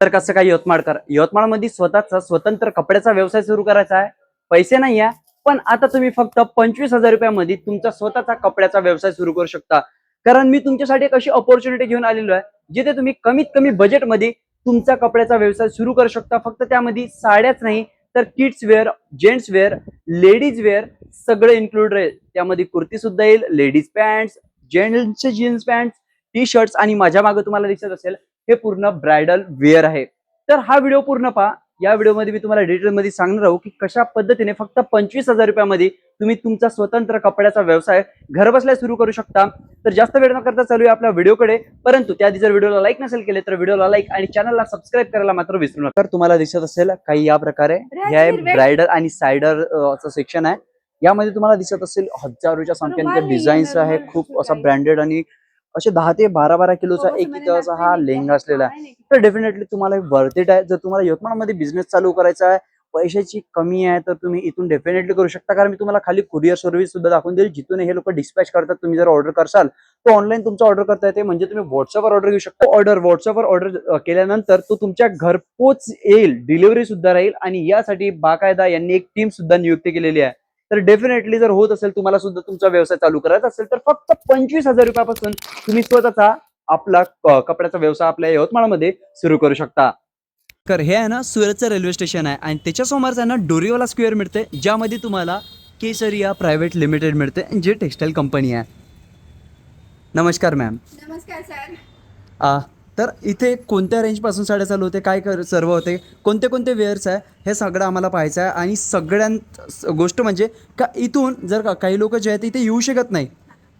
तर कसं काय यवतमाळमध्ये स्वतःचा स्वतंत्र कपड्याचा व्यवसाय सुरू करायचा आहे. पैसे नाही आहे, पण आता तुम्ही फक्त 25,000 रुपयामध्ये तुमचा स्वतःचा कपड्याचा व्यवसाय सुरू करू शकता. कारण मी तुमच्यासाठी एक अशी ऑपॉर्च्युनिटी घेऊन आलेलो आहे, जिथे तुम्ही कमीत कमी बजेटमध्ये तुमचा कपड्याचा व्यवसाय सुरू करू शकता. फक्त त्यामध्ये साड्याच नाही तर kids wear, gents wear, ladies wear सगळं इन्क्लूड राहील. त्यामध्ये कुर्ती सुद्धा येईल, लेडीज पॅन्ट्स, जेंट्सचे जीन्स पॅन्ट, टी शर्ट्स आणि माझ्या मागे तुम्हाला दिसत असेल हे पूर्ण ब्रायडल वेअर आहे. तर हा व्हिडिओ पूर्ण पहा. या व्हिडिओमध्ये मी तुम्हाला डिटेलमध्ये सांगणार आहोत की कशा पद्धतीने फक्त 25,000 रुपयामध्ये तुम्ही तुमचा स्वतंत्र कपड्याचा व्यवसाय घर बसल्या सुरू करू शकता. तर जास्त वेळ न करता चालूया आपल्या व्हिडिओकडे. परंतु त्याआधी जर व्हिडिओला लाईक नसेल केले तर व्हिडिओला लाईक आणि चॅनलला सबस्क्राईब करायला मात्र विसरू नका. तर तुम्हाला दिसत असेल काही या प्रकारे हे आहे ब्रायडल आणि सायडर सेक्शन आहे. यामध्ये तुम्हाला दिसत असेल हजारोच्या संख्येने डिझाईन्स आहे. खूप असा ब्रँडेड आणि असे 10 ते 12 किलोचा एक इथं असा हा लेंगा असलेला आहे. तर डेफिनेटली तुम्हाला वर्थ इट आहे. जर तुम्हाला यवतमाळमध्ये बिझनेस चालू करायचा आहे, पैशाची कमी आहे, तर तुम्ही इथून डेफिनेटली करू शकता. कारण मी तुम्हाला खाली कुरिअर सर्व्हिस सुद्धा दाखवून देईल, जिथून हे लोक डिस्पॅच करतात. तुम्ही जर ऑर्डर करसाल तर ऑनलाईन तुमचा ऑर्डर करता येते. म्हणजे तुम्ही व्हॉट्सअपवर ऑर्डर घेऊ शकता. व्हॉट्सअपवर ऑर्डर केल्यानंतर तो तुमच्या घरपोच येईल, डिलिव्हरी सुद्धा राहील. आणि यासाठी बाकायदा यांनी एक टीम सुद्धा नियुक्त केलेली आहे. तर डेफिनेटली जर होत असेल तुम्हाला सुद्धा तुमचा व्यवसाय चालू करायचा असेल तर फक्त 25,000 रुपयापासून तुम्ही स्वतःचा आपला कपड्याचा व्यवसाय आपल्या यवतमाळमध्ये सुरू करू शकता. तर हे आहे ना सुरतचं रेल्वे स्टेशन आहे आणि त्याच्या समोरच आहे ना डोरीवाला स्क्वेअर मिळते, ज्यामध्ये तुम्हाला केसरिया प्रायव्हेट लिमिटेड मिळते, जे टेक्सटाईल कंपनी आहे. नमस्कार मॅम. नमस्कार सर. तर इथे कोणत्या रेंजपासून साड्या चालू होते, काय सर्व होते, कोणते कोणते वेअर्स आहे, हे सगळं आम्हाला पाहायचं आहे. आणि सगळ्यात गोष्ट म्हणजे का इथून जर का काही लोक जे आहेत इथे येऊ शकत नाही,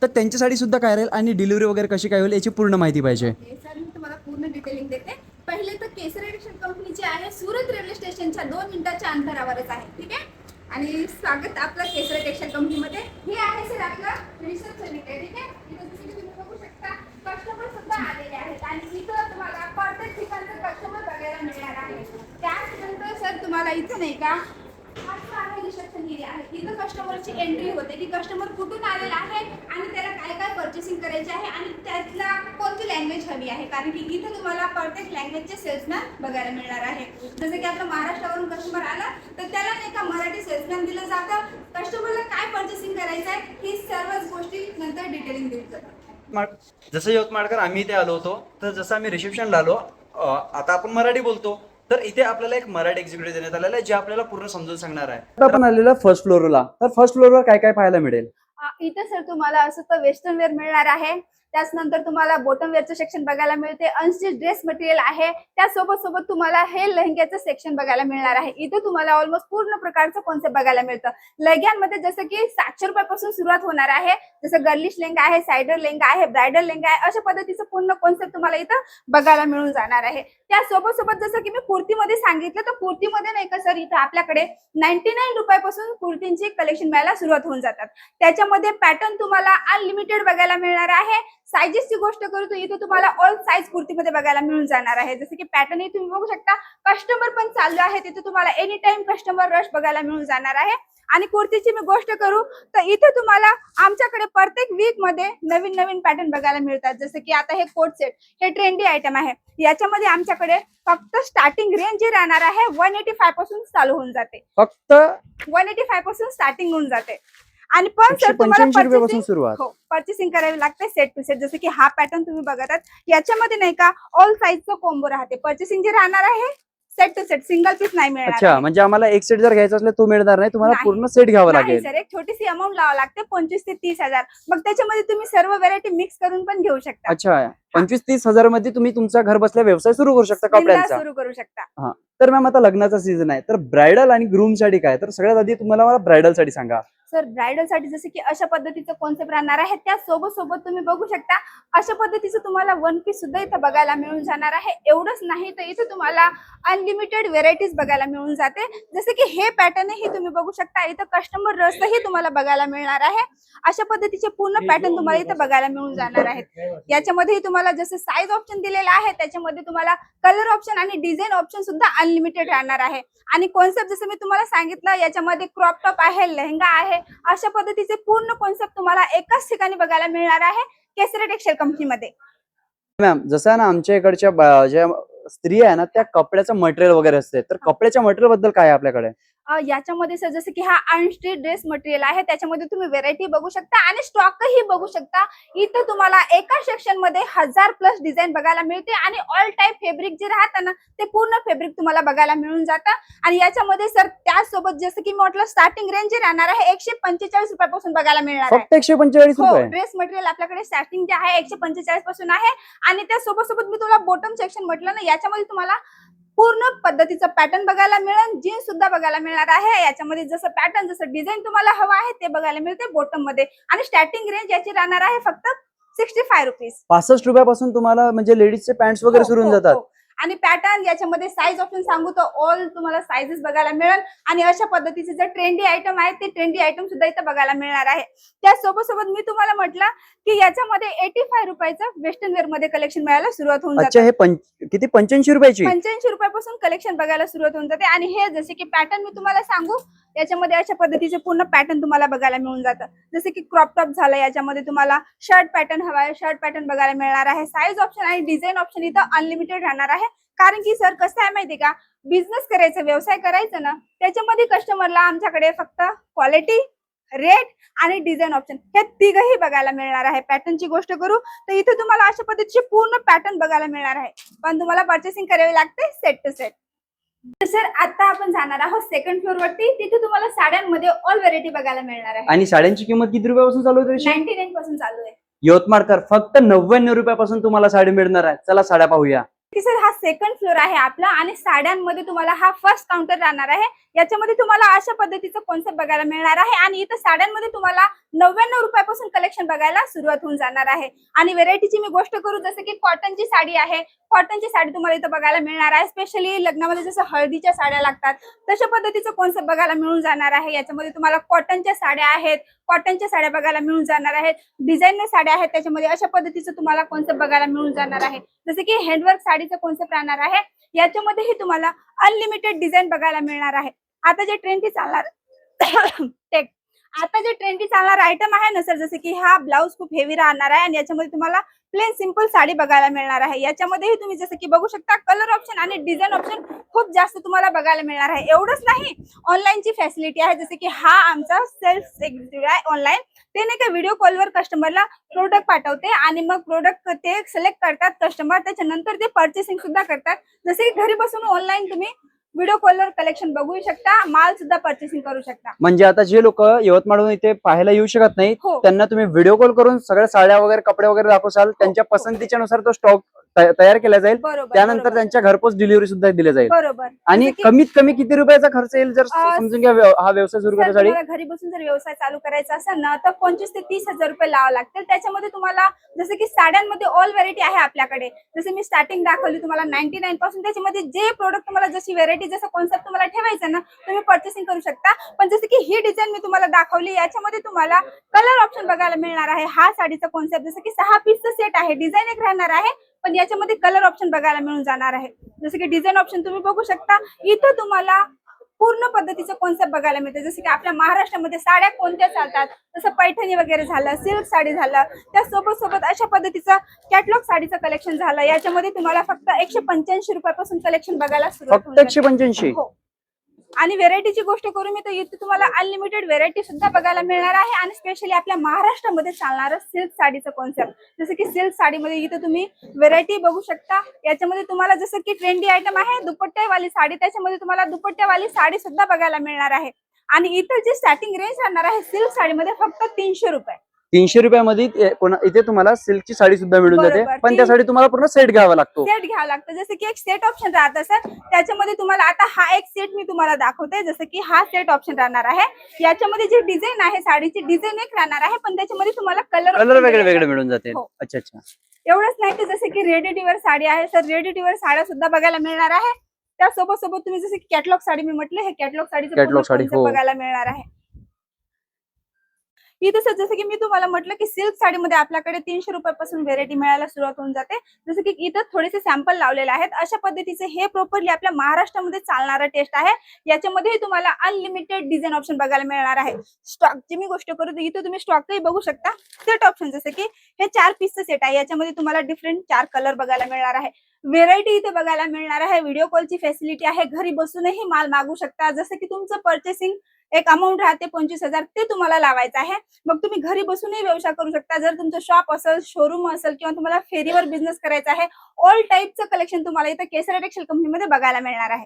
तर त्यांच्यासाठी सुद्धा काय राहील आणि डिलिव्हरी वगैरे कशी काय होईल याची पूर्ण माहिती पाहिजे. सर मी तुम्हाला पूर्ण डिटेलिंग देते. पहिले तर केसरी टेक्सटाईल कंपनी जी आहे सुरत रेल्वे स्टेशनच्या 2 मिनिटाच्या अंतरावरच आहे. ठीक आहे. आणि स्वागत आपलं केसरी टेक्सटाईल कंपनीमध्ये. हे आहे सर आपलं रिसर्च लिमिटेड. ठीक आहे. इथं तुम्ही बघू शकता कस्टमर सुद्धा आलेले आहेत आणि इथं तुम्हाला प्रत्येक ठिकाणचं कस्टमर बघायला मिळणार आहे. त्यानंतर सर तुम्हाला इथं नाही का रिसेप्शन एरिया आहे. इथं कस्टमरची एंट्री होते की कस्टमर कुठून आलेला आहे आणि त्याला काय काय पर्चेसिंग करायचे आहे आणि त्यातला कोणती लँग्वेज हवी आहे. कारण की इथं तुम्हाला प्रत्येक लँग्वेजचे सेल्समॅन बघायला मिळणार आहे. जसं की आपलं महाराष्ट्रावरून कस्टमर आला तर त्याला नाही का मराठी सेल्समॅन दिलं जातं. कस्टमरला काय पर्चेसिंग करायचं आहे ही सर्वच गोष्टी नंतर डिटेलिंग दिली जातात. जसं यवतमाळकर आम्ही इथे आलो होतो, तर जसं आम्ही रिसेप्शनला आलो, आता आपण मराठी बोलतो, तर इथे आपल्याला एक मराठी एक्झिक्युटिव्ह देण्यात आलेला आहे, जे आपल्याला पूर्ण समजून सांगणार आहे. आता आपण आलेला फर्स्ट फ्लोअरला. तर फर्स्ट फ्लोअरवर काय काय पाहायला मिळेल? इथे सर तुम्हाला असं तर वेस्टर्न वेअर मिळणार आहे. त्याचनंतर तुम्हाला बॉटम वेअरचं सेक्शन बघायला मिळते. अनस्टिच ड्रेस मटेरियल आहे. त्यासोबत सोबत तुम्हाला हे लेहंग्याचं सेक्शन बघायला मिळणार आहे. इथे तुम्हाला ऑलमोस्ट पूर्ण प्रकारचं कॉन्सेप्ट बघायला मिळतं. लेहंग्यांमध्ये जसं की 700 रुपयापासून सुरुवात होणार आहे. जसं गर्लिश लेहंगा आहे, सायडर लेहंगा आहे, ब्रायडल लेहंगा आहे. अशा पद्धतीचं पूर्ण कॉन्सेप्ट तुम्हाला इथं बघायला मिळून जाणार आहे. त्यासोबत सोबत जसं की मी कुर्तीमध्ये सांगितलं, तर कुर्तीमध्ये नाही का सर इथं आपल्याकडे 99 रुपयापासून कुर्तींची कलेक्शन मिळायला सुरुवात होऊन जातात. त्याच्यामध्ये पॅटर्न तुम्हाला अनलिमिटेड बघायला मिळणार आहे. साईजेसची गोष्ट करू तर इथे तुम्हाला ऑल साईज कुर्तीमध्ये बघायला मिळून जाणार आहे. जसं की पॅटर्न ही तुम्ही बघू शकता. कस्टमर पण चालू आहे तिथे तुम्हाला एनी टाइम कस्टमर रश बघायला मिळून जाणार आहे. आणि कुर्तीची मी गोष्ट करू तर इथे तुम्हाला आमच्याकडे प्रत्येक वीक मध्ये नवीन नवीन पॅटर्न बघायला मिळतात. जसं की आता हे कोट सेट हे ट्रेंडी आयटम आहे. याच्यामध्ये आमच्याकडे फक्त स्टार्टिंग रेंज जी राहणार आहे 185 पासून चालू होऊन जाते. फक्त 185 पासून स्टार्टिंग होऊन जाते. आणि पण सर तुम्हाला 185 सुरुवात. हो पर्चेसिंग करावी लागते सेट टू सेट. जसं की हा पॅटर्न तुम्ही बघत आहात, याच्यामध्ये नाही का ऑल साईजचं कॉम्बो राहते. पर्चेसिंग जे राहणार आहे set to set, single piece नाही मिळणार. अच्छा, म्हणजे आम्हाला एक सेट जर घ्यायचा असला तो मिळणार नाही, तुम्हाला पूर्ण सेट घ्यावा लागेल. सर एक छोटीशी अमाऊंट लावा लागते 25 ते 30,000. मग त्याच्यामध्ये तुम्ही सर्व व्हरायटी मिक्स करून पण घेऊ शकता. अच्छा, 25-30 हजार मध्ये तुम्ही तुमचा घर बसल्या व्यवसाय सुरू करू शकता कपड्यांचा. सुरू करू शकता. हा, तर मॅम आता लग्नाचा सीझन आहे, तर ब्रायडल आणि ग्रूम साठी काय? तर सगळ्यात आधी तुम्हाला मला ब्रायडल साठी सांगा. सर ब्रायडल साठी जसं की अशा पद्धतीचं कॉन्सेप्ट राहणार आहे. त्या सोबत सोबत तुम्ही बघू शकता अशा पद्धतीचं तुम्हाला वन पीस सुद्धा इथं बघायला मिळून जाणार आहे. एवढंच नाही तर इथे तुम्हाला अनलिमिटेड व्हेरायटीज बघायला मिळून जाते. जसं की हे पॅटर्न ही तुम्ही बघू शकता. इथं कस्टमर रसही तुम्हाला बघायला मिळणार आहे. अशा पद्धतीचे पूर्ण पॅटर्न तुम्हाला इथं बघायला मिळून जाणार आहेत. याच्यामध्ये तुम्हाला जसं साईज ऑप्शन दिलेला आहे, त्याच्यामध्ये तुम्हाला कलर ऑप्शन आणि डिझाईन ऑप्शन सुद्धा अनलिमिटेड राहणार आहे. आणि कॉन्सेप्ट जसं मी तुम्हाला सांगितलं, याच्यामध्ये क्रॉप टॉप आहे, लेहंगा आहे. अशा पद्धतीचे पूर्ण कॉन्सेप्ट तुम्हाला एकाच ठिकाणी बघायला मिळणार आहे केसरी टेक्सटाईल कंपनीमध्ये. मॅम जसं ना आमच्या इकडच्या ज्या स्त्रिया आहे ना त्या कपड्याचं मटेरियल वगैरे असते, तर कपड्याच्या मटेरियल बद्दल काय आहे आपल्याकडे? याच्यामध्ये सर जसं की हा अनस्टिच ड्रेस मटेरियल आहे, त्याच्यामध्ये तुम्ही व्हेरायटी बघू शकता आणि स्टॉकही बघू शकता. इथं तुम्हाला एका सेक्शन मध्ये 1000+ डिझाईन बघायला मिळते आणि ऑल टाईप फॅब्रिक जे राहतं ना ते पूर्ण फॅब्रिक तुम्हाला बघायला मिळून जातं. आणि याच्यामध्ये सर त्याचसोबत जसं की म्हटलं स्टार्टिंग रेंज जे राहणार आहे 145 रुपयापासून बघायला मिळणार आहे. फक्त 145 हो, रुपये? ड्रेस मटेरियल आपल्याकडे स्टार्टिंग जे आहे 145 पासून आहे. आणि त्यासोबत सोबत मी तुला बॉटम सेक्शन म्हटलं ना, याच्यामध्ये तुम्हाला पूर्ण पद्धतीचं पॅटर्न बघायला मिळेल, जीन्स सुद्धा बघायला मिळणार आहे. याच्यामध्ये जसं पॅटर्न जसं डिझाईन तुम्हाला हवं आहे ते बघायला मिळते बॉटम मध्ये. आणि स्टार्टिंग रेंज याची राहणार आहे फक्त 65 रुपीज. 65 रुपयापासून तुम्हाला म्हणजे लेडीजचे पॅन्ट वगैरे सुरू होऊन जातात. आणि पॅटर्न याच्यामध्ये साईज ऑप्शन सांगू तर ऑल तुम्हाला साईजेस बघायला मिळेल. आणि अशा पद्धतीचे जे ट्रेंडी आयटम आहेत ते ट्रेंडी आयटम सुद्धा इथं बघायला मिळणार आहे. त्यासोबत सोबत मी तुम्हाला म्हटलं की याच्यामध्ये 85 रुपयाचं वेस्टर्न वेअर मध्ये कलेक्शन मिळायला सुरुवात होऊन अच्छा, जाते. हे किती 85 रुपयाची? 85 रुपयापासून कलेक्शन बघायला सुरुवात होऊन जाते. आणि हे जसे की पॅटर्न मी तुम्हाला सांगू, याच्यामध्ये अशा पद्धतीचे पूर्ण पॅटर्न तुम्हाला बघायला मिळून जातं. जसे की क्रॉप टॉप झालं, याच्यामध्ये तुम्हाला शर्ट पॅटर्न हवा आहे, शर्ट पॅटर्न बघायला मिळणार आहे. साईज ऑप्शन आणि डिझाईन ऑप्शन इथं अनलिमिटेड राहणार आहे. कारण की सर कसं आहे माहिती का, बिझनेस करायचं, व्यवसाय करायचं ना, त्याच्यामध्ये कस्टमरला आमच्याकडे फक्त क्वालिटी, रेट आणि डिझाईन ऑप्शन हे तिघही बघायला मिळणार आहे. पॅटर्नची गोष्ट करू तर इथे तुम्हाला अशा पद्धतीचे पूर्ण पॅटर्न बघायला मिळणार आहे, पण तुम्हाला पर्चेसिंग करावी लागते सेट टू सेट. तर सर आता आपण जाणार आहोत सेकंड फ्लोर वरती. तिथे तुम्हाला साड्यांमध्ये ऑल व्हेरायटी बघायला मिळणार आहे. आणि साड्यांची किंमत किती रुपयापासून चालू होते? 99 पासून चालू आहे. यवतमाळकर फक्त 99 रुपयापासून तुम्हाला साडी मिळणार आहे. चला साड्या पाहूया. की सर हा सेकंड फ्लोर आहे आपला आणि साड्यांमध्ये तुम्हाला हा फर्स्ट काउंटर राहणार आहे. याच्यामध्ये तुम्हाला अशा पद्धतीचं कॉन्सेप्ट बघायला मिळणार आहे. आणि इथं साड्यांमध्ये तुम्हाला 99 रुपयापासून कलेक्शन बघायला सुरुवात होऊन जाणार आहे. आणि व्हेरायटीची मी गोष्ट करू जसं की कॉटनची साडी आहे, कॉटनची साडी तुम्हाला इथं बघायला मिळणार आहे. स्पेशली लग्नामध्ये जसं हळदीच्या साड्या लागतात तशा पद्धतीचं कॉन्सेप्ट बघायला मिळून जाणार आहे. याच्यामध्ये तुम्हाला कॉटनच्या साड्या आहेत, कॉटनच्या साड्या बघायला मिळून जाणार आहेत. डिझाईनर साड्या आहेत त्याच्यामध्ये, अशा पद्धतीचं तुम्हाला कॉन्सेप्ट बघायला मिळून जाणार आहे. जसं की हँडवर्क साडीचं कॉन्सेप्ट राहणार आहे. याच्यामध्येही तुम्हाला अनलिमिटेड डिझाईन बघायला मिळणार आहे. आता जे ट्रेंडी चालणार आता जे ट्रेंडी चालणार आयटम आहे ना सर, जसं की हा ब्लाऊज खूप हेवी राहणार आहे आणि याच्यामध्ये तुम्हाला प्लेन सिंपल साडी बघायला मिळणार आहे. याच्यामध्येही तुम्ही जसं की बघू शकता कलर ऑप्शन आणि डिझाईन ऑप्शन खूप जास्त तुम्हाला बघायला मिळणार आहे. एवढंच नाही, ऑनलाईनची फॅसिलिटी आहे. जसं की हा आमचा सेल्फ एक्झिक्युटिव्ह आहे ऑनलाईन. ते नाही का व्हिडिओ कॉलवर कस्टमरला प्रोडक्ट पाठवते आणि मग प्रोडक्ट ते सिलेक्ट करतात कस्टमर, त्याच्यानंतर ते पर्चेसिंग सुद्धा करतात. जसे की घरी बसून ऑनलाईन तुम्ही व्हिडिओ कॉलवर कलेक्शन बघू शकता, माल सुद्धा पर्चेसिंग करू शकता. म्हणजे आता जे लोक यवतमाळहून इथे पाहायला येऊ शकत नाही त्यांना तुम्ही व्हिडिओ कॉल करून सगळ्या साड्या वगैरे कपडे वगैरे दाखवसाल, त्यांच्या पसंतीच्या नुसार तो स्टॉक तयार केला जाईल. त्यानंतर त्यांच्या घरपोच डिलिव्हरी सुद्धा दिली जाईल. बरोबर. आणि कमीत कमी किती रुपयाचा खर्च येईल जर समजून घ्या हा व्यवसाय सुरू करण्यासाठी? घरी बसून जर व्यवसाय चालू करायचा असेल ना तर 25 ते 30 हजार रुपये लावा लागतील. त्याच्यामध्ये तुम्हाला जसं की साड्यांमध्ये ऑल व्हेरायटी आहे आपल्याकडे. जसं मी स्टार्टिंग दाखवली तुम्हाला 99 पासून, त्याच्यामध्ये जे प्रोडक्ट तुम्हाला जशी व्हेरायटी जसं कॉन्सेप्ट तुम्हाला ठेवायचं ना तुम्ही पर्चेसिंग करू शकता. पण जसं की ही डिझाईन मी तुम्हाला दाखवली, याच्यामध्ये तुम्हाला कलर ऑप्शन बघायला मिळणार आहे. हा साडीचा कॉन्सेप्ट जसं की 6 पीसचा सेट आहे, डिझाईन एक राहणार आहे पण याच्यामध्ये कलर ऑप्शन बघायला मिळून जाणार आहे. जसं की डिझाईन ऑप्शन तुम्ही बघू शकता. इथं तुम्हाला पूर्ण पद्धतीचं कॉन्सेप्ट बघायला मिळते. जसं की आपल्या महाराष्ट्रामध्ये साड्या कोणत्या चालतात, जसं पैठणी वगैरे झालं, सिल्क साडी झालं, त्यासोबत सोबत अशा पद्धतीचं कॅटलॉग साडीचं कलेक्शन झालं. याच्यामध्ये तुम्हाला फक्त 185 रुपयापासून कलेक्शन बघायला सुरुवात फक्त 185? हो. आणि व्हेरायटीची गोष्ट करू मी तर इथे तुम्हाला अनलिमिटेड व्हेरायटी सुद्धा बघायला मिळणार आहे. आणि स्पेशली आपल्या महाराष्ट्रामध्ये चालणारं सिल्क साडीचं कॉन्सेप्ट, जसं की सिल्क साडीमध्ये इथे तुम्ही व्हेरायटी बघू शकता. याच्यामध्ये तुम्हाला जसं की ट्रेंडी आयटम आहे दुपट्ट्यावाली साडी, त्याच्यामध्ये तुम्हाला दुपट्ट्यावाली साडी सुद्धा बघायला मिळणार आहे. आणि इथं जे स्टार्टिंग रेंज राहणार आहे सिल्क साडीमध्ये फक्त 300 रुपये. 300 रुपयामध्ये इथे तुम्हाला सिल्कची साडी सुद्धा मिळून जाते, पण त्यासाठी तुम्हाला पूर्ण सेट घ्यावा लागतो. सेट घ्यावा लागतं. जसं की एक सेट ऑप्शन राहतं सर, त्याच्यामध्ये तुम्हाला आता हा एक सेट मी तुम्हाला दाखवते. जसं की हा सेट ऑप्शन राहणार आहे. याच्यामध्ये जी डिझाईन आहे साडीची डिझाईन एक राहणार आहे पण त्याच्यामध्ये तुम्हाला कलर वेगळे वेगळे मिळून जाते. अच्छा अच्छा. एवढंच नाही तर जसं की रेडी टू वेअर साडी आहे सर, रेडी टू वेअर साड्या सुद्धा बघायला मिळणार आहे. त्यासोबत सोबत तुम्ही जसं की कॅटलॉग साडी मी म्हटलं, हे कॅटलॉग साडीचं बघायला मिळणार आहे. इथे सर जसं की मी तुम्हाला म्हटलं की सिल्क साडीमध्ये आपल्याकडे 300 रुपयापासून व्हेरायटी मिळायला सुरुवात होऊन जाते. जसं की इथं थोडेसे सॅम्पल लावलेले आहेत. अशा पद्धतीचे हे प्रॉपरली आपल्या महाराष्ट्रामध्ये चालणारा टेस्ट आहे. याच्यामध्ये तुम्हाला अनलिमिटेड डिझाईन ऑप्शन बघायला मिळणार आहे. स्टॉकची मी गोष्ट करू तर इथे तुम्ही स्टॉकही बघू शकता. सेट ऑप्शन जसं की हे 4 पीसचं सेट आहे. याच्यामध्ये तुम्हाला डिफरंट 4 कलर बघायला मिळणार आहे. व्हेरायटी इथे बघायला मिळणार आहे. व्हिडिओ कॉलची फॅसिलिटी आहे. घरी बसूनही माल मागू शकता. जसं की तुमचं पर्चेसिंग एक अमाऊंट राहते 25,000 ते तुम्हाला लावायचं आहे. मग तुम्ही घरी बसूनही व्यवसाय करू शकता. जर तुमचं शॉप असेल, शोरूम असेल किंवा तुम्हाला फेरीवर बिझनेस करायचा आहे, ऑल टाईपचं कलेक्शन तुम्हाला इथं केसरी टेक्सटाईल कंपनीमध्ये बघायला मिळणार आहे.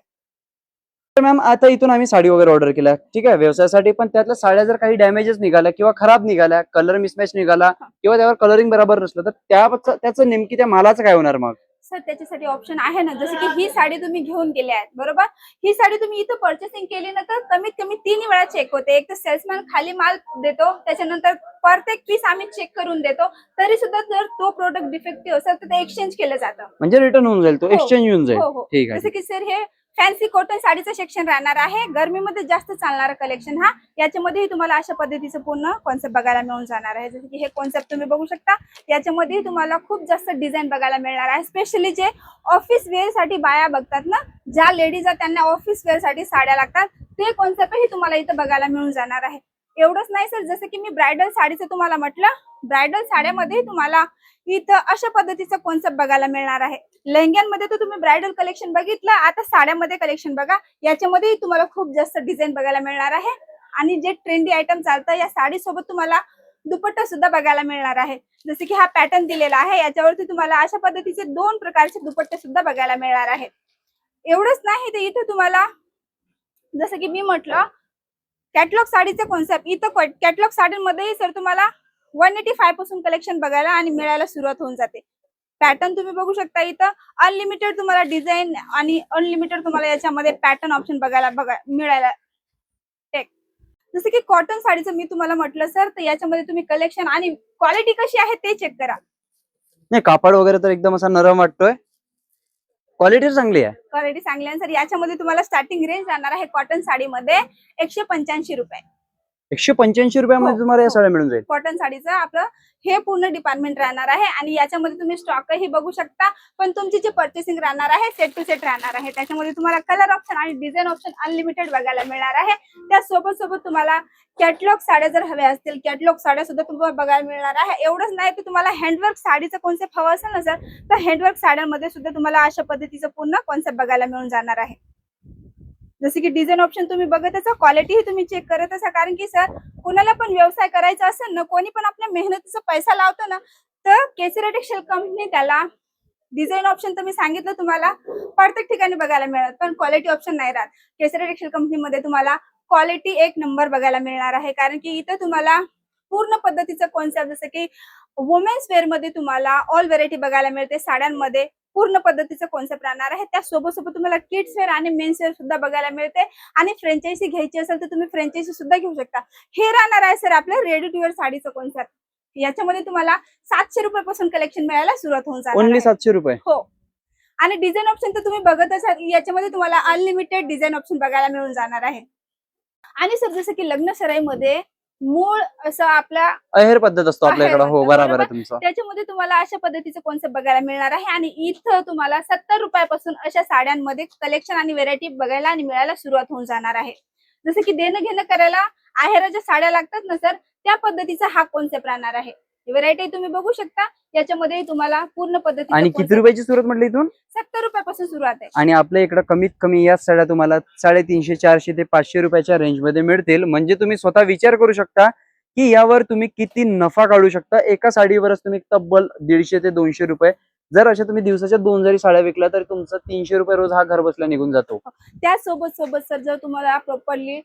तर मॅम आता इथून आम्ही साडी वगैरे ऑर्डर केल्या, ठीक आहे, व्यवसायासाठी. पण त्यातल्या साड्या जर काही डॅमेजेस निघाल्या किंवा खराब निघाल्या, कलर मिसमॅच निघाला किंवा त्यावर कलरिंग बरोबर नसलं, तर त्याचं नेमकी त्या मालाचं काय होणार मग? सर त्याच्यासाठी ऑप्शन आहे ना, जसं की ही साडी तुम्ही घेऊन गेले आहेत बरोबर. ही साडी तुम्ही इथं पर्चेसिंग केली ना, तर कमीत कमी 3 वेळा चेक होते. एक तर सेल्समॅन खाली माल देतो, त्याच्यानंतर प्रत्येक पीस आम्ही चेक करून देतो. तरी सुद्धा जर तो प्रोडक्ट डिफेक्टिव्ह असेल तर ते एक्सचेंज केलं जातं. म्हणजे रिटर्न होऊन जाईल, तो हो. एक्सचेंज होऊन जाईल. हो हो. ठीक आहे. जसं की सर हे फॅन्सी कॉटन साडीचं सेक्शन राहणार आहे. गरमीमध्ये जास्त चालणारं कलेक्शन हा. याच्यामध्येही तुम्हाला अशा पद्धतीचं पूर्ण कॉन्सेप्ट बघायला मिळून जाणार आहे. जसं की हे कॉन्सेप्ट तुम्ही बघू शकता. याच्यामध्ये तुम्हाला खूप जास्त डिझाईन बघायला मिळणार आहे. स्पेशली जे ऑफिस वेअर साठी बाया बघतात ना, ज्या लेडीज त्यांना ऑफिस वेअर साठी साड्या लागतात, ते कॉन्सेप्टही तुम्हाला इथं बघायला मिळून जाणार आहे. एवढंच नाही सर, जसं की मी ब्रायडल साडीचं तुम्हाला म्हटलं, ब्रायडल साड्यामध्ये तुम्हाला इथं अशा पद्धतीचं कॉन्सेप्ट बघायला मिळणार आहे. लेहंग्यांमध्ये तर तुम्ही ब्रायडल कलेक्शन बघितलं, आता साड्यामध्ये कलेक्शन बघा. याच्यामध्येही तुम्हाला खूप जास्त डिझाईन बघायला मिळणार आहे. आणि जे ट्रेंडी आयटम चालतं, या साडीसोबत तुम्हाला दुपट्टा सुद्धा बघायला मिळणार आहे. जसे की हा पॅटर्न दिलेला आहे, याच्यावरती तुम्हाला अशा पद्धतीचे 2 प्रकारचे दुपट्टे सुद्धा बघायला मिळणार आहेत. एवढंच नाही तर इथे तुम्हाला जसं की मी म्हटलं कॅटलॉग साडीचा कॉन्सेप्ट, इथं कॅटलॉग साडींमध्येही सर तुम्हाला 185 पासून कलेक्शन बघायला आणि मिळायला सुरुवात होऊन जाते. पॅटर्न तुम्ही बघू शकता. इथं अनलिमिटेड तुम्हाला डिझाईन आणि अनलिमिटेड तुम्हाला याच्यामध्ये पॅटर्न ऑप्शन बघायला मिळायला. जसं की कॉटन साडीचं मी तुम्हाला म्हटलं सर, तर याच्यामध्ये तुम्ही कलेक्शन आणि क्वालिटी कशी आहे ते चेक करा. नाही, कापड वगैरे तर एकदम असा नरम वाटतोय, क्वालिटी चांगली आहे. क्वालिटी चांगली आहे सर. याच्यामध्ये तुम्हाला स्टार्टिंग रेंज राहणार आहे कॉटन साडीमध्ये 185 रुपये. 185 रुपयामध्ये तुम्हाला या साड्या मिळून जाईल. कॉटन साडीचं आपलं हे पूर्ण डिपार्टमेंट राहणार आहे. आणि याच्यामध्ये तुम्ही स्टॉकही बघू शकता. पण तुमची जी पर्चेसिंग राहणार आहे सेट टू सेट राहणार आहे. त्याच्यामध्ये तुम्हाला कलर ऑप्शन आणि डिझाईन ऑप्शन अनलिमिटेड बघायला मिळणार आहे. त्यासोबत सोबत तुम्हाला कॅटलॉग साड्या जर हव्या असतील, कॅटलॉग साड्या सुद्धा तुम्हाला बघायला मिळणार आहे. एवढंच नाही तर तुम्हाला हँडवर्क साडीचं कॉन्सेप्ट हवं असेल ना सर, तर हँडवर्क साड्यांमध्ये सुद्धा तुम्हाला अशा पद्धतीचं पूर्ण कॉन्सेप्ट बघायला मिळून जाणार आहे. जसे की डिझाईन ऑप्शन तुम्ही बघत असा, क्वालिटीही तुम्ही चेक करत असा. कारण की सर कोणाला पण व्यवसाय करायचा असेल ना, कोणी पण आपल्या मेहनतीचा पैसा लावतो ना, तर केसरी टेक्सटाईल कंपनी त्याला डिझाईन ऑप्शन तर मी सांगितलं तुम्हाला प्रत्येक ठिकाणी बघायला मिळत, पण क्वालिटी ऑप्शन नाही राहत. केसरी टेक्सटाईल कंपनीमध्ये तुम्हाला क्वालिटी 1 नंबर बघायला मिळणार आहे. कारण की इथं तुम्हाला पूर्ण पद्धतीचं कॉन्सेप्ट, जसं की वुमेन्स वेअर मध्ये तुम्हाला ऑल व्हेरायटी बघायला मिळते. साड्यांमध्ये पूर्ण पद्धतीचं कॉन्सेप्ट राहणार आहे. त्यासोबत सोबत तुम्हाला किड्स वेअर आणि मेन्स वेअर सुद्धा बघायला मिळते. आणि फ्रँचायझी घ्यायची असेल तर तुम्ही फ्रँचायझी सुद्धा घेऊ शकता. हे राहणार आहे सर आपलं रेडी टू वेअर साडीचं कॉन्सेप्ट. याच्यामध्ये तुम्हाला 700 रुपयापासून कलेक्शन मिळायला सुरुवात होऊन जाणार ओनली आहे. 700 रुपये. हो. आणि डिझाईन ऑप्शन तर तुम्ही बघत असाल, याच्यामध्ये तुम्हाला अनलिमिटेड डिझाईन ऑप्शन बघायला मिळून जाणार आहे. आणि सर जसं की लग्न सराईमध्ये मूळ असं आपला अहेर पद्धत असतो आपल्याकडे. हो, पद्धत, बरोबर बरोबर. आहे तुमचं. त्याच्यामध्ये तुम्हाला अशा पद्धतीचं कॉन्सेप्ट बघायला मिळणार आहे. आणि इथं तुम्हाला 70 रुपयापासून अशा साड्यांमध्ये कलेक्शन आणि व्हेरायटी बघायला आणि मिळायला सुरुवात होऊन जाणार आहे. जसं की देणं घेणं करायला आहेराच्या साड्या लागतात ना सर, त्या पद्धतीचा हा कॉन्सेप्ट राहणार आहे. व्हेरायटी तुम्ही बघू शकता. याच्यामध्ये तुम्हाला पूर्ण पद्धतीचं आणि किती रुपयाची सुरुवात म्हटली इथून? 70 रुपयापासून सुरुवात आहे. आणि आपल्या इकडे कमीत कमी या साड्या तुम्हाला 350, 400 ते 500 रुपयाच्या रेंज मध्ये मिळतील. म्हणजे तुम्ही स्वतः विचार करू शकता की यावर तुम्ही किती नफा काढू शकता. एका साडीवरच तुम्ही तब्बल 150 ते 200 रुपये, जर अशा तुम्ही दिवसाच्या 2 जरी साड्या विकल्या तर तुमचा 300 रुपये रोज हा घर बसल्या निघून जातो. त्यासोबत सोबत सर जर तुम्हाला प्रॉपरली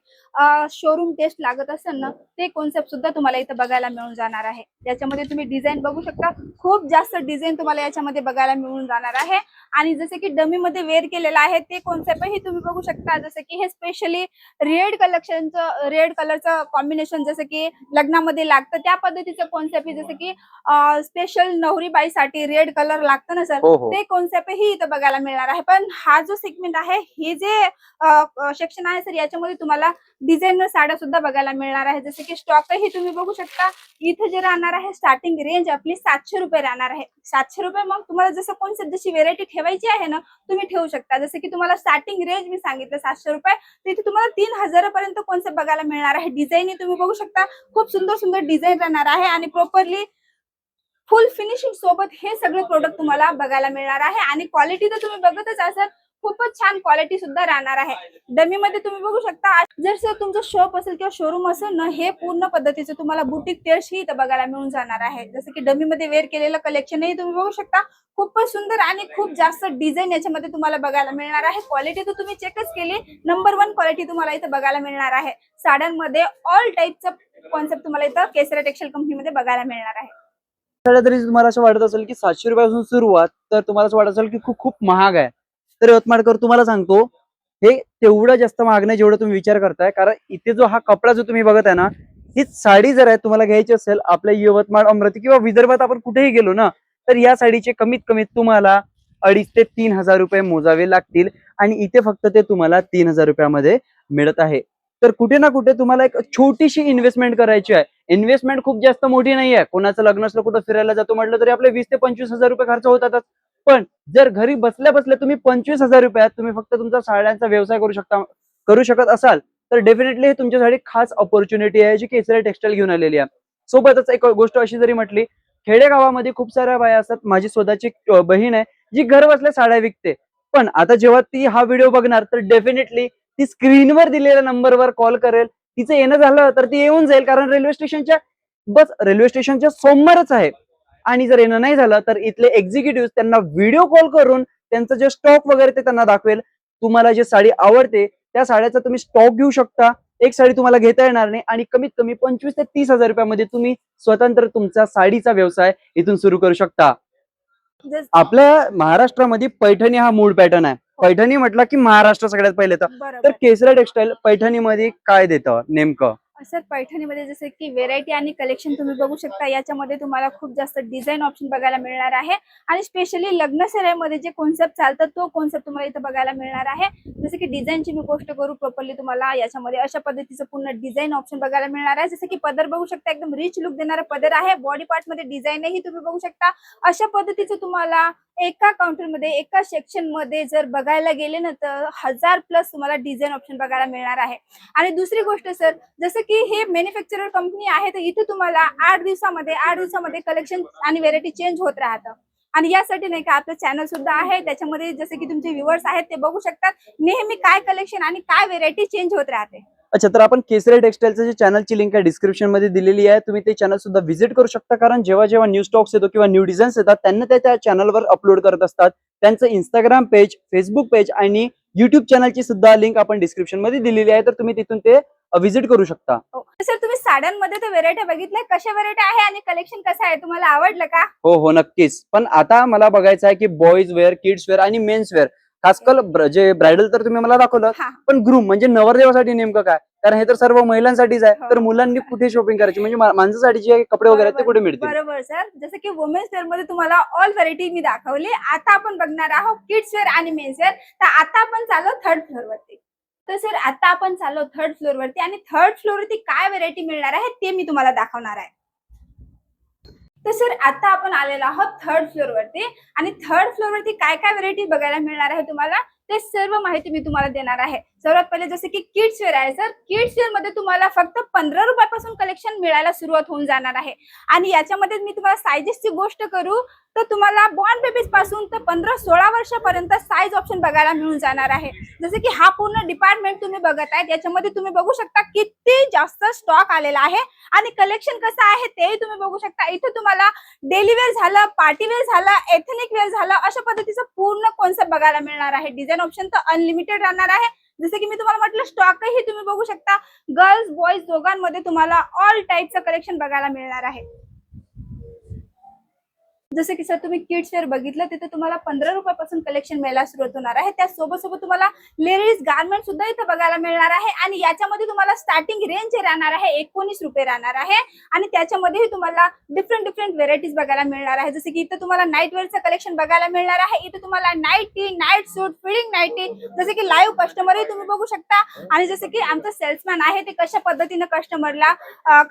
शोरूम टेस्ट लागत असेल ना, ते कॉन्सेप्ट सुद्धा तुम्हाला इथं बघायला मिळून जाणार आहे. याच्यामध्ये तुम्ही डिझाईन बघू शकता. खूप जास्त डिझाईन तुम्हाला याच्यामध्ये बघायला मिळून जाणार आहे. आणि जसे की डमी मध्ये वेअर केलेलं आहे ते कॉन्सेप्टही तुम्ही बघू शकता. जसं की हे स्पेशली रेड कलरचं कॉम्बिनेशन जसं की लग्नामध्ये लागतं त्या पद्धतीचं कॉन्सेप्ट आहे. जसं की स्पेशल नवरीबाईसाठी रेड कलर लागतं ना सर, हो हो ते कॉन्सेप्ट ही इथं बघायला मिळणार आहे. पण हा जो सेगमेंट आहे, हे जे सेक्शन आहे सर, याच्यामध्ये तुम्हाला डिझायनर साड्या सुद्धा बघायला मिळणार आहे. जसं की स्टॉक ही तुम्ही बघू शकता. इथं जे राहणार आहे स्टार्टिंग रेंज आपली 700 रुपये राहणार आहे. 700 रुपये. मग तुम्हाला जसं कॉन्सेप्ट जशी व्हेरायटी ठेवायची आहे ना, तुम्ही ठेवू शकता. जसं की तुम्हाला स्टार्टिंग रेंज मी सांगितलं 700 रुपये, तर इथे तुम्हाला 3000 पर्यंत कॉन्सेप्ट बघायला मिळणार आहे. डिझाईन तुम्ही बघू शकता, खूप सुंदर सुंदर डिझाईन राहणार आहे आणि प्रॉपरली फुल फिनिशिंग सोबत हे सगळे प्रोडक्ट तुम्हाला बघायला मिळणार आहे. आणि क्वालिटी तर तुम्ही बघतच असाल, खूपच छान क्वालिटी सुद्धा राहणार आहे. डमी मध्ये तुम्ही बघू शकता. जर सर तुमचं शॉप असेल किंवा शोरूम असेल ना, हे पूर्ण पद्धतीचं तुम्हाला बुटीक टेल्स ही इथं बघायला मिळून जाणार आहे. जसं की डमी मध्ये वेअर केलेलं कलेक्शनही तुम्ही बघू शकता. खूपच सुंदर आणि खूप जास्त डिझाईन याच्यामध्ये तुम्हाला बघायला मिळणार आहे. क्वालिटी तर तुम्ही चेकच केली, नंबर 1 क्वालिटी तुम्हाला इथं बघायला मिळणार आहे. साड्यांमध्ये ऑल टाईपचं कॉन्सेप्ट तुम्हाला इथं केसरा टेक्सटाईल कंपनीमध्ये बघायला मिळणार आहे. तरी तुम्हाला असं वाटत असेल की 700 रुपयापासून सुरुवात, तर तुम्हाला असं वाटत असेल की खूप खूप महाग आहे. तर यवतमाळकर तुम्हाला सांगतो, हे तेवढं जास्त महाग नाही जेवढं तुम्ही विचार करताय. कारण इथे जो हा कपडा जो तुम्ही बघत आहे ना, हीच साडी जर आहे तुम्हाला घ्यायची असेल आपल्या यवतमाळ, अमरावती किंवा विदर्भात आपण कुठेही गेलो ना, तर या साडीचे कमीत कमीत तुम्हाला 2,500 ते 3,000 रुपये मोजावे लागतील. आणि इथे फक्त ते तुम्हाला 3,000 रुपयामध्ये मिळत आहे. तर कुठे ना कुठे तुम्हाला एक छोटीशी इन्व्हेस्टमेंट करायची आहे. इन्व्हेस्टमेंट खूप जास्त मोठी नाहीये. कोणाचं लग्न असलं, कुठं फिरायला जातो म्हटलं तरी आपले 20,000 ते 25,000 रुपये खर्च होतातच. पण जर घरी बसल्या बसल्या तुम्ही 25,000 रुपयात तुम्ही फक्त तुमचा साड्यांचा व्यवसाय करू शकत असाल, तर डेफिनेटली हे तुमच्यासाठी खास ऑपॉर्च्युनिटी आहे, जी केसरी टेक्सटाईल घेऊन आलेली आहे. सोबतच एक गोष्ट अशी जरी म्हटली, खेडेगावामध्ये खूप साऱ्या बाया असतात. माझी स्वतःची बहीण आहे, जी घर बसल्या साड्या विकते. पण आता जेव्हा ती हा व्हिडिओ बघणार, तर डेफिनेटली ती स्क्रीनवर दिलेल्या नंबरवर कॉल करेल. तिचं येणं झालं तर ती येऊन जाईल, कारण रेल्वे स्टेशनच्या समोरच आहे. आणि जर येणं नाही झालं तर इथले एक्झिक्युटिव्ह त्यांना व्हिडिओ कॉल करून त्यांचं जे स्टॉक वगैरे ते त्यांना दाखवेल. तुम्हाला जे साडी आवडते त्या साड्याचा तुम्ही स्टॉक घेऊ शकता. एक साडी तुम्हाला घेता येणार नाही आणि कमीत कमी 25,000 ते 30,000 रुपयामध्ये तुम्ही स्वतंत्र तुमचा साडीचा व्यवसाय इथून सुरू करू शकता. आपल्या महाराष्ट्रामध्ये पैठणी हा मूळ पॅटर्न आहे. पैठणी म्हटलं की महाराष्ट्र सगळ्यात पहिले तर बरोबर. केसरा टेक्सटाईल पैठणीमध्ये काय देतं नेमकं? सर पैठणीमध्ये जसं की व्हेरायटी आणि कलेक्शन तुम्ही बघू शकता. याच्यामध्ये तुम्हाला खूप जास्त डिझाईन ऑप्शन बघायला मिळणार आहे. आणि स्पेशली लग्न सराईमध्ये जे कॉन्सेप्ट चालतात, तो कॉन्सेप्ट तुम्हाला इथं बघायला मिळणार आहे. जसं की डिझाईनची मी गोष्ट करू, प्रॉपरली तुम्हाला याच्यामध्ये अशा पद्धतीचं पूर्ण डिझाईन ऑप्शन बघायला मिळणार आहे. जसं की पदर बघू शकता, एकदम रिच लुक देणारा पदर आहे. बॉडी पार्ट मध्ये डिझाईनही तुम्ही बघू शकता. अशा पद्धतीचं तुम्हाला एका काउंटरमध्ये, एका सेक्शन मध्ये जर बघायला गेले ना, तर 1000+ तुम्हाला डिझाईन ऑप्शन बघायला मिळणार आहे. आणि दुसरी गोष्ट सर, जसं की हे मॅन्युफॅक्चरर कंपनी आहे, तर इथे तुम्हाला 8 दिवसामध्ये कलेक्शन आणि व्हेरायटी चेंज होत राहतं. आणि यासाठी नाही का आपलं चॅनल सुद्धा आहे, त्याच्यामध्ये जसं की तुमचे व्ह्युअर्स आहेत ते बघू शकतात नेहमी काय कलेक्शन आणि काय व्हेरायटी चेंज होत राहते. अच्छा, तर आपण केसरी टेक्सटाईलचं जे चॅनलची लिंक आहे डिस्क्रिप्शन मध्ये दिलेली आहे. तुम्ही ते चॅनल सुद्धा व्हिजिट करू शकता. कारण जेव्हा जेव्हा न्यू स्टॉक्स येतो किंवा न्यू डिझाईन्स येतात, त्यांना ते त्या चॅनलवर अपलोड करत असतात. त्यांचं इंस्टाग्राम पेज, फेसबुक पेज आणि युट्यूब चॅनलची सुद्धा लिंक आपण डिस्क्रिप्शन मध्ये दिलेली आहे. तर तुम्ही तिथून ते व्हिजिट करू शकता. सर तुम्ही साड्यांमध्ये तर व्हेरायटी बघितल्या, कशा व्हेरायटी आहे आणि कलेक्शन कसं आहे, तुम्हाला आवडलं का? हो हो नक्कीच. पण आता मला बघायचं आहे की बॉईज वेअर, किड्स वेअर आणि मेन्स वेअर, खासकर जे ब्रायडल तर तुम्ही मला दाखवलं, पण ग्रूम म्हणजे नवरदेवासाठी नेमकं काय? कारण हे तर सर्व महिलांसाठीच आहे. तर मुलांनी कुठे शॉपिंग करायची, म्हणजे माणसासाठी जे कपडे वगैरे ते कुठे मिळतील? बरोबर सर, जसं की वुमेन्स वेअर मध्ये तुम्हाला ऑल व्हरायटी मी दाखवली. आता आपण बघणार आहोत किड्स वेअर आणि मेन्स वेअर. तर आता आपण चालू 3rd फ्लोअर वरती. तर सर आता आपण चाललो 3rd फ्लोअर वरती आणि 3rd फ्लोअर वरती काय व्हरायटी मिळणार आहे ते मी तुम्हाला दाखवणार आहे. तर सर आता आपण आलेलो आहोत 3rd फ्लोअर वरती आणि 3rd फ्लोअर वरती काय काय व्हरायटी बघायला मिळणार आहे तुम्हाला, ते सर्व माहिती मी तुम्हाला देणार आहे. सर्वात पहिले जसे की किड्स वेअर आहे सर, किड्स वेअर मध्ये तुम्हाला फक्त 15 रुपयापासून कलेक्शन मिळायला सुरुवात होऊन जाणार आहे. आणि याच्यामध्ये मी तुम्हाला सायझेसची गोष्ट करू तर तुम्हाला बॉर्न बेबीज पासून तर 15-16 वर्षापर्यंत साईज ऑप्शन बघायला मिळून जाणार आहे. जसे की हा पूर्ण डिपार्टमेंट तुम्ही बघत आहे, याच्यामध्ये तुम्ही बघू शकता किती जास्त स्टॉक आलेला आहे आणि कलेक्शन कसं आहे तेही तुम्ही बघू शकता. इथे तुम्हाला डेली वेअर झालं, पार्टी वेअर झालं, एथनिक वेअर झालं, अशा पद्धतीचं पूर्ण कॉन्सेप्ट बघायला मिळणार आहे. डिझाईन ऑप्शन तर अनलिमिटेड राहणार आहे. जसे की मी तुम्हाला म्हटलं, स्टॉकही तुम्ही बघू शकता. गर्ल्स बॉयज दोघांमध्ये तुम्हाला ऑल टाईपचं कलेक्शन बघायला मिळणार आहे. जसं की सर तुम्ही किड्स वेअर बघितलं तिथे तुम्हाला 15 रुपयापासून कलेक्शन मिळायला सुरुवात होणार आहे. त्यासोबत सोबत तुम्हाला लेडीज गार्मेंट सुद्धा इथे बघायला मिळणार आहे आणि याच्यामध्ये तुम्हाला स्टार्टिंग रेंज राहणार आहे 19 रुपये राहणार आहे आणि त्याच्यामध्येही तुम्हाला डिफरंट व्हेरायटीज बघायला मिळणार आहे. जसं की इथे तुम्हाला नाईट वेअरचं कलेक्शन बघायला मिळणार आहे. इथे तुम्हाला नाईटी, नाईट सूट, फिडिंग नाईटी, जसं की लाईव्ह कस्टमरही तुम्ही बघू शकता आणि जसं की आमचं सेल्समॅन आहे ते कशा पद्धतीने कस्टमरला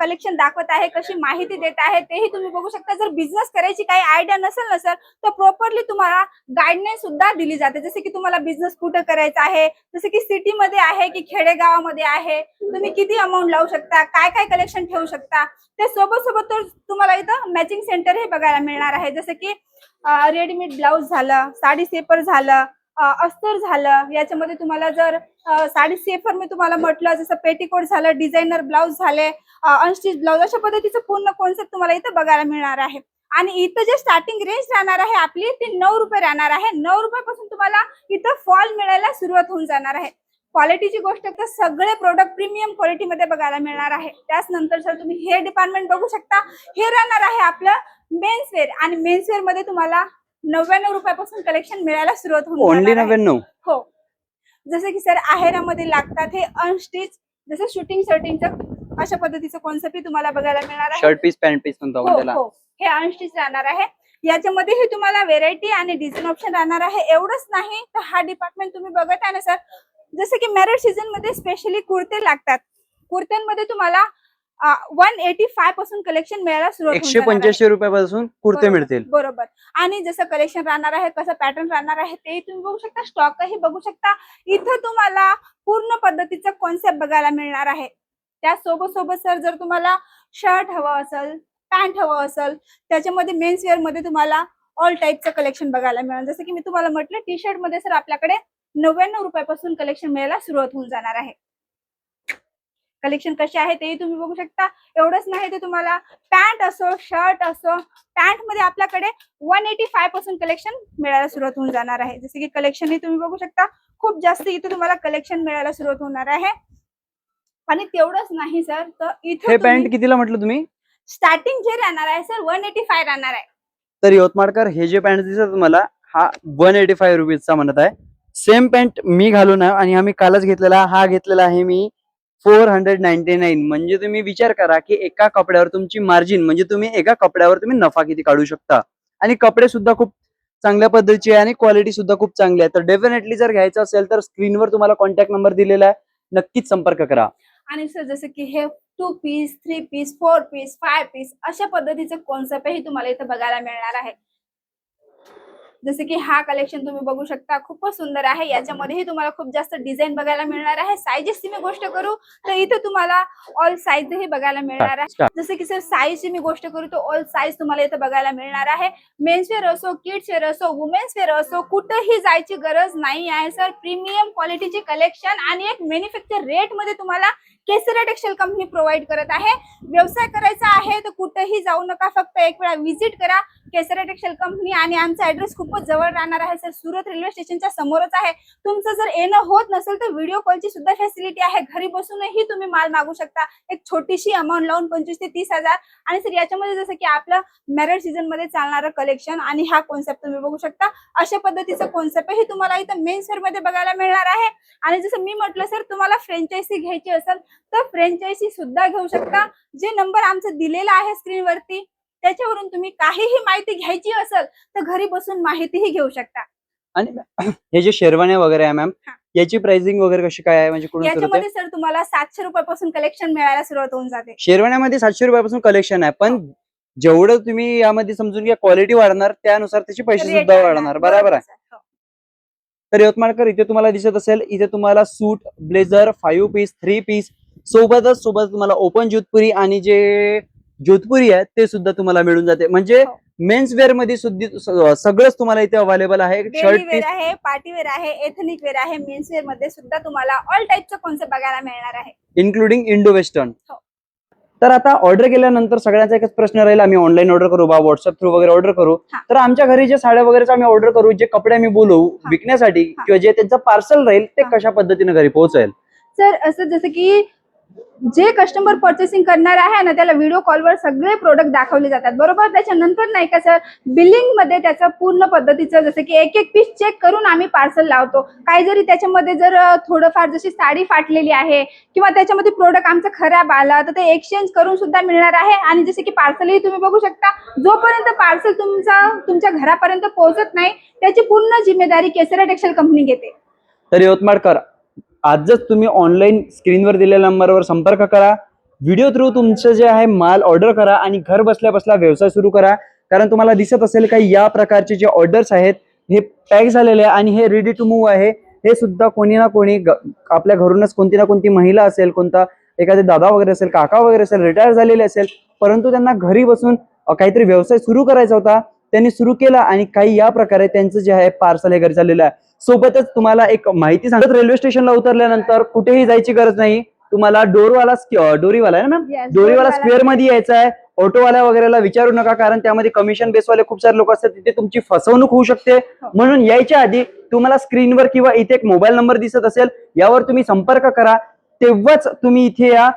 कलेक्शन दाखवत आहे, कशी माहिती देत आहे तेही तुम्ही बघू शकता. जर बिझनेस करायची काही आयडिया नसेल ना सर तर प्रॉपरली तुम्हाला गाईडलाईन सुद्धा दिली जाते. जसे की तुम्हाला बिझनेस कुठं करायचा आहे, जसे की सिटीमध्ये आहे की खेडेगावामध्ये आहे, तुम्ही किती अमाऊंट लावू शकता, काय काय कलेक्शन ठेवू शकता, त्या सोबत तुम्हाला इथं मॅचिंग सेंटर हे बघायला मिळणार आहे. जसं की रेडीमेड ब्लाउज झालं, साडी सेपर झालं, अस्तर झालं. याच्यामध्ये तुम्हाला जर साडी सेफर मी तुम्हाला म्हटलं जसं पेटीकोट झालं, डिझायनर ब्लाउज झाले, अनस्टिच ब्लाउज, अशा पद्धतीचं पूर्ण कॉन्सेप्ट तुम्हाला इथं बघायला मिळणार आहे. आणि इथं जे स्टार्टिंग रेंज राहणार आहे आपली ती 9 रुपये राहणार आहे. 9 रुपयापासून तुम्हाला इथं फॉल मिळायला सुरुवात होऊन जाणार आहे. क्वालिटीची गोष्ट तर सगळे प्रोडक्ट प्रीमियम क्वालिटीमध्ये बघायला मिळणार आहे. त्याचनंतर सर तुम्ही हेअर डिपार्टमेंट बघू शकता. हे राहणार आहे आपलं मेन्सवेअर आणि मेन्सवेअर मध्ये तुम्हाला 99 रुपयापासून कलेक्शन मिळायला सुरुवात होऊन ओनली जाणार आहे. 99? हो. जसं की सर आहेरामध्ये लागतात हे अनस्टिच, जसं शूटिंग शर्टिंगचं अशा पद्धतीचं कॉन्सेप्ट तुम्हाला बघायला मिळणार आहे. शर्ट पीस, पॅन्ट पीस म्हणतो आपण त्याला. हो, हे अनस्टिच राहणार आहे. याच्यामध्ये ही तुम्हाला व्हेरायटी आणि डिझाईन ऑप्शन राहणार आहे. एवढंच नाही तर हा डिपार्टमेंट तुम्ही बघत आहे ना सर, जसं की मॅरेज सीझन मध्ये स्पेशली कुर्ते लागतात. कुर्त्यांमध्ये तुम्हाला 185 पासून कलेक्शन मिळायला सुरुवात होऊन जाणार आहे. 185 रुपयापासून कुर्ते मिळतील. बरोबर. आणि जसं कलेक्शन राहणार आहे, कसं पॅटर्न राहणार आहे ते तुम्ही बघू शकता, स्टॉकही बघू शकता. इथं तुम्हाला पूर्ण पद्धतीचं कॉन्सेप्ट बघायला मिळणार आहे. त्यासोबत सर जर तुम्हाला शर्ट हवं असेल, पॅन्ट हवं असेल, त्याच्यामध्ये मेन्स वेअर मध्ये तुम्हाला ऑल टाईपचं कलेक्शन बघायला मिळेल. जसं की मी तुम्हाला म्हटलं टी शर्ट मध्ये सर आपल्याकडे 99 रुपयापासून कलेक्शन मिळायला सुरुवात होऊन जाणार आहे. कलेक्शन कसे आहे तेही तुम्ही बघू शकता. एवढंच नाही तर तुम्हाला पॅन्ट असो, शर्ट असो, पॅन्ट मध्ये आपल्याकडे 185 पासून कलेक्शन मिळायला सुरुवात होऊन जाणार आहे. जसे की कलेक्शन हे तुम्ही बघू शकता, खूप जास्त इथे तुम्हाला कलेक्शन मिळायला सुरुवात होणार आहे. आणि तेवढंच नाही सर तर इथे हे पॅन्ट कितीला म्हटलं तुम्ही? स्टार्टिंग जे राहणार आहे सर 185 राहणार आहे. तर यवतमाळकर हे जे पॅन्ट दिसत तुम्हाला हा 185 रुपीजचा म्हणत आहे. सेम पॅन्ट मी घालून आहे आणि आम्ही कालच घेतलेला, हा घेतलेला आहे मी 499. म्हणजे तुम्ही विचार करा की एका कपड्यावर तुमची मार्जिन, म्हणजे तुम्ही एका कपड्यावर तुम्ही नफा किती काढू शकता. आणि कपडे सुद्धा खूप चांगल्या पद्धतीचे आहे आणि क्वालिटी सुद्धा खूप चांगली आहे. तर डेफिनेटली जर घ्यायचं असेल तर स्क्रीनवर तुम्हाला कॉन्टॅक्ट नंबर दिलेला आहे, नक्कीच संपर्क करा. आणि सर जसं की हे 2 पीस, 3 पीस, 4 पीस, 5 पीस अशा पद्धतीचे कॉन्सेप्टही तुम्हाला इथं बघायला मिळणार आहे. जसं की हा कलेक्शन तुम्ही बघू शकता, खूपच सुंदर आहे. याच्यामध्येही तुम्हाला खूप जास्त डिझाईन बघायला मिळणार आहे. साईजेसची मी गोष्ट करू तर इथे तुम्हाला ऑल साईजही बघायला मिळणार आहे. जसं की सर साईजची मी गोष्ट करू तर ऑल साईज तुम्हाला इथे बघायला मिळणार आहे. मेन्स वेअर असो, किड्स वेअर असो, वुमेन्स वेअर असो, कुठेही जायची गरज नाही आहे सर. प्रीमियम क्वालिटीची कलेक्शन आणि एक मॅन्युफॅक्चर रेट मध्ये तुम्हाला केसरिया टेक्सटाईल कंपनी प्रोव्हाइड करत आहे. व्यवसाय करायचा आहे तर कुठेही जाऊ नका, फक्त एक वेळा व्हिजिट करा केसरिया टेक्सटाईल कंपनी. आणि आमचा ऍड्रेस खूपच जवळ राहणार आहे सर, सुरत रेल्वे स्टेशनच्या समोरच आहे. तुमचं जर येणं होत नसेल तर व्हिडिओ कॉलची सुद्धा फॅसिलिटी आहे. घरी बसूनही तुम्ही माल मागू शकता, एक छोटीशी अमाऊंट लावून 25 ते 30 हजार. आणि सर याच्यामध्ये जसं की आपलं मॅरेज सीझन मध्ये चालणारं कलेक्शन आणि हा कॉन्सेप्ट तुम्ही बघू शकता. अशा पद्धतीचं कॉन्सेप्ट हे तुम्हाला इथं मेन्स वेअर मध्ये बघायला मिळणार आहे. आणि जसं मी म्हटलं सर तुम्हाला फ्रँचायझी घ्यायची असेल तर फ्रँचायझी सुद्धा घेऊ शकता. जे नंबर आमचा दिलेला आहे स्क्रीनवरती त्याच्यावरून तुम्ही काहीही माहिती घ्यायची असेल तर घरी बसून माहितीही घेऊ शकता. आणि हे जे शेरवाण्या वगैरे आहे मॅम, याची प्राइसिंग वगैरे कशी काय आहे, म्हणजे कुठून सुरू होते? याच्यामध्ये सर तुम्हाला 700 रुपयापासून कलेक्शन मिळायला सुरुवात होऊन जाते. शेरवाण्यामध्ये 700 रुपयापासून कलेक्शन आहे, पण जेवढं तुम्ही यामध्ये समजून घ्या क्वालिटी वाढणार त्यानुसार त्याचे पैसे Rate सुद्धा वाढणार. बरोबर आहे. हो. तर यवतमाळकर इथे तुम्हाला दिसत असेल, इथे तुम्हाला सूट, ब्लेझर, 5 पीस, 3 पीस सोबत तुम्हाला ओपन जोधपुरी आणि जे जोधपुरी आहे ते सुद्धा तुम्हाला मिळून जाते. म्हणजे हो. मेन्स वेअर मध्ये सुद्धा सगळंच तुम्हाला इथे अवेलेबल आहे. डेली शर्ट वेअर पीस आहे, पार्टी वेअर आहे, एथनिक वेअर आहे, मेन्स वेअर मध्ये सुद्धा तुम्हाला ऑल टाईपचा कॉन्सेप्ट बघायला मिळणार आहे. Including Indo western. हो. तर आता ऑर्डर केल्यानंतर सगळ्यांचा एकच प्रश्न राहील, आम्ही ऑनलाईन ऑर्डर करू बा, व्हॉट्सअप थ्रू वगैरे ऑर्डर करू, हा. तर आमच्या घरी जे साड्या वगैरे आम्ही ऑर्डर करू, जे कपडे आम्ही बोलवू हा. विकण्यासाठी हा. किंवा जे त्यांचं पार्सल राहील ते हा. कशा पद्धतीने घरी पोहोचेल? सर असं जसं की जे कस्टमर पर्चेसिंग करणार आहे ना त्याला व्हिडिओ कॉलवर सगळे प्रोडक्ट दाखवले जातात बरोबर. त्याच्यानंतर नाही का सर, बिलिंग मध्ये त्याचं पूर्ण पद्धतीचं जसं की एक एक पीस चेक करून आम्ही पार्सल लावतो. काही जरी त्याच्यामध्ये जर थोडंफार जशी साडी फाटलेली आहे किंवा त्याच्यामध्ये प्रोडक्ट आमचं खराब आला तर ते एक्सचेंज करून सुद्धा मिळणार आहे. आणि जसे की पार्सलही तुम्ही बघू शकता, जोपर्यंत पार्सल तुमच्या घरापर्यंत पोहोचत नाही त्याची पूर्ण जिम्मेदारी केसरा टेक्सटाईल कंपनी घेते. तर यवतमाळकर, आजच तुम्ही ऑनलाईन स्क्रीनवर दिलेल्या नंबरवर संपर्क करा. व्हिडिओ थ्रू तुमचं जे आहे माल ऑर्डर करा आणि घर बसल्या बसल्या व्यवसाय सुरू करा. कारण तुम्हाला दिसत असेल काही या प्रकारचे जे ऑर्डर्स आहेत हे पॅक झालेले आहे आणि हे रेडी टू मूव्ह आहे. हे सुद्धा कोणी ना कोणी आपल्या घरूनच कोणती ना कोणती महिला असेल, कोणता एखादे दादा वगैरे असेल, काका वगैरे असेल, रिटायर झालेले असेल, परंतु त्यांना घरी बसून काहीतरी व्यवसाय सुरू करायचा होता, त्यांनी सुरू केला आणि काही या प्रकारे त्यांचं जे आहे पार्सल हे घरी चाललेलं आहे. सोबतच तुम्हाला एक माहिती सांगत, रेल्वे स्टेशनला उतरल्यानंतर कुठेही जायची गरज नाही. तुम्हाला डोरीवाला आहे ना मॅम, Yes, डोरीवाला डोरीवाला. स्क्वेअर मध्ये यायचं आहे. ऑटोवाल्या वगैरेला विचारू नका, कारण त्यामध्ये कमिशन बेसवाले खूप सारे लोक असतात, तिथे तुमची फसवणूक होऊ शकते. म्हणून यायच्या आधी तुम्हाला स्क्रीनवर किंवा इथे एक मोबाईल नंबर दिसत असेल, यावर तुम्ही संपर्क करा, तेव्हाच तुम्ही इथे या.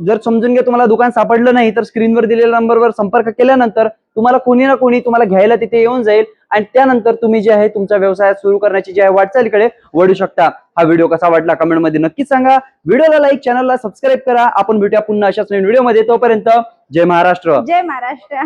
जर समजून घ्या तुम्हाला दुकान सापडलं नाही तर स्क्रीनवर दिलेल्या नंबरवर संपर्क केल्यानंतर तुम्हाला कोणी ना कोणी तुम्हाला घ्यायला तिथे येऊन जाईल आणि त्यानंतर तुम्ही जे आहे तुमचा व्यवसाय सुरू करण्याची जे आहे वाटचालीकडे वळू शकता. हा व्हिडिओ कसा वाटला कमेंटमध्ये नक्कीच सांगा. व्हिडिओला लाईक, चॅनलला सबस्क्राईब करा. आपण भेटूया पुन्हा अशाच नवीन व्हिडिओमध्ये. तोपर्यंत जय महाराष्ट्र. जय महाराष्ट्र.